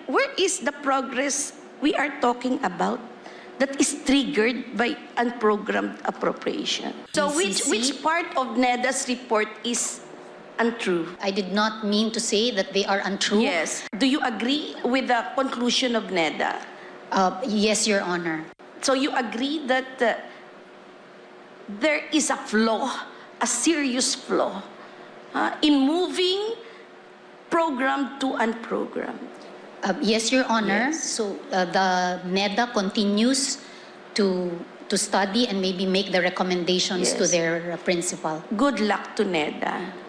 where is the progress we are talking about that is triggered by unprogrammed appropriation? So which part of NEDA's report is untrue? I did not mean to say that they are untrue. Yes. Do you agree with the conclusion of NEDA? Yes, Your Honor. So you agree that there is a flaw, a serious flaw, in moving programmed to unprogrammed? Yes, Your Honor. Yes. So the NEDA continues to study and maybe make the recommendations to Yes. their principal. Good luck to NEDA.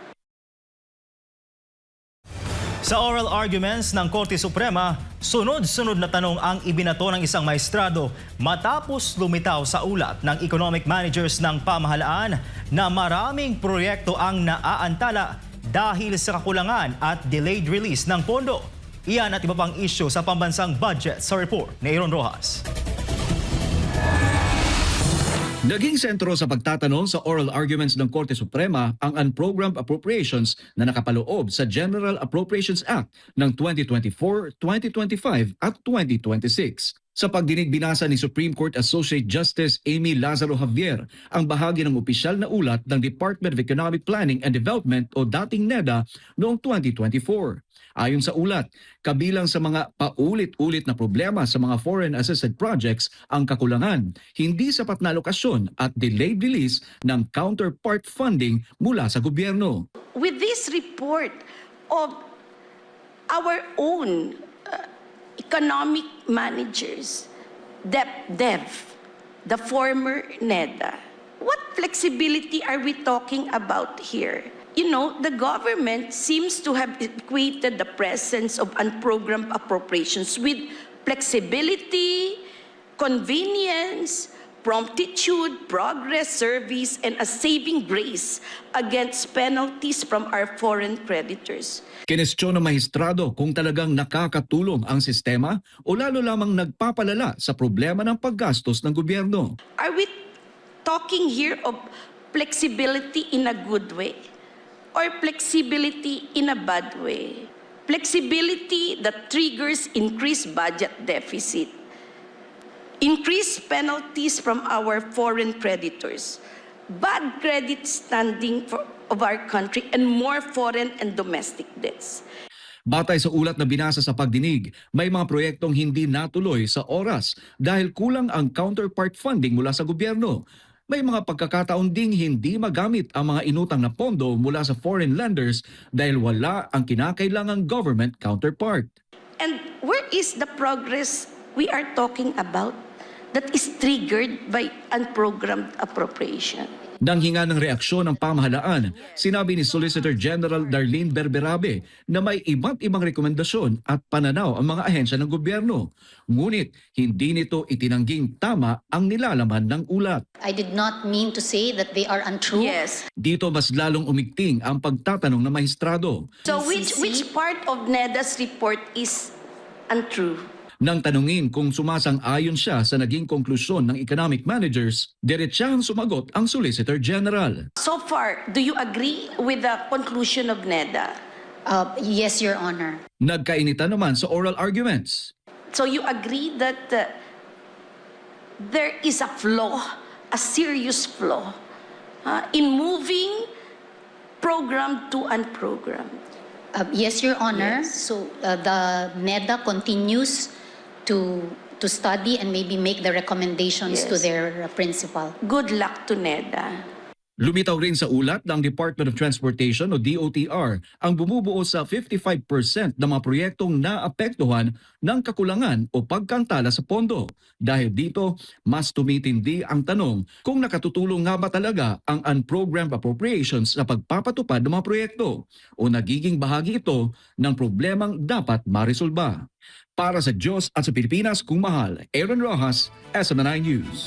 Sa oral arguments ng Korte Suprema, sunod-sunod na tanong ang ibinato ng isang maestrado matapos lumitaw sa ulat ng economic managers ng pamahalaan na maraming proyekto ang naaantala dahil sa kakulangan at delayed release ng pondo. Iyan at iba pang isyu sa pambansang budget sa report ni Aaron Rojas. Naging sentro sa pagtatanong sa oral arguments ng Korte Suprema ang unprogrammed appropriations na nakapaloob sa General Appropriations Act ng 2024, 2025 at 2026. Sa pagdinig binasa ni Supreme Court Associate Justice Amy Lazaro Javier ang bahagi ng opisyal na ulat ng Department of Economic Planning and Development o dating NEDA noong 2024. Ayon sa ulat, kabilang sa mga paulit-ulit na problema sa mga foreign assisted projects ang kakulangan, hindi sapat na alokasyon at delayed release ng counterpart funding mula sa gobyerno. With this report of our own economic managers, DepDev, the former NEDA, what flexibility are we talking about here? You know, the government seems to have equated the presence of unprogrammed appropriations with flexibility, convenience, promptitude, progress, service, and a saving grace against penalties from our foreign creditors. Kinestyon ng maestrado kung talagang nakakatulong ang sistema o lalo lamang nagpapalala sa problema ng paggastos ng gobyerno. Are we talking here of flexibility in a good way or flexibility in a bad way? Flexibility that triggers increased budget deficit, increased penalties from our foreign creditors, bad credit standing of our country, and more foreign and domestic debts. Batay sa ulat na binasa sa pagdinig, may mga proyektong hindi natuloy sa oras dahil kulang ang counterpart funding mula sa gobyerno. May mga pagkakataon ding hindi magamit ang mga inutang na pondo mula sa foreign lenders dahil wala ang kinakailangang government counterpart. And where is the progress we are talking about that is triggered by unprogrammed appropriation? Nang hinga ng reaksyon ng pamahalaan, sinabi ni Solicitor General Darlene Berberabe na may iba't ibang rekomendasyon at pananaw ang mga ahensya ng gobyerno. Ngunit hindi nito itinangging tama ang nilalaman ng ulat. I did not mean to say that they are untrue. Yes. Dito mas lalong umigting ang pagtatanong ng maestrado. So which part of NEDA's report is untrue? Nang tanungin kung sumasang-ayon siya sa naging konklusyon ng economic managers, diretsahang sumagot ang Solicitor General. So far, do you agree with the conclusion of NEDA? Yes, Your Honor. Nagkainitan naman sa oral arguments. So you agree that there is a flaw, a serious flaw, in moving programmed to unprogrammed? Yes, Your Honor. Yes. So the NEDA continues to study and maybe make the recommendations to Yes. their principal. Good luck to NEDA. Lumitaw rin sa ulat ng Department of Transportation o DOTR ang bumubuo sa 55% ng mga proyektong naapektuhan ng kakulangan o pagkantala sa pondo. Dahil dito, mas tumitindi ang tanong kung nakatutulong nga ba talaga ang unprogrammed appropriations sa pagpapatupad ng mga proyekto o nagiging bahagi ito ng problemang dapat maresolba. Para sa Diyos at sa Pilipinas kung mahal, Aaron Rojas, SMNI News.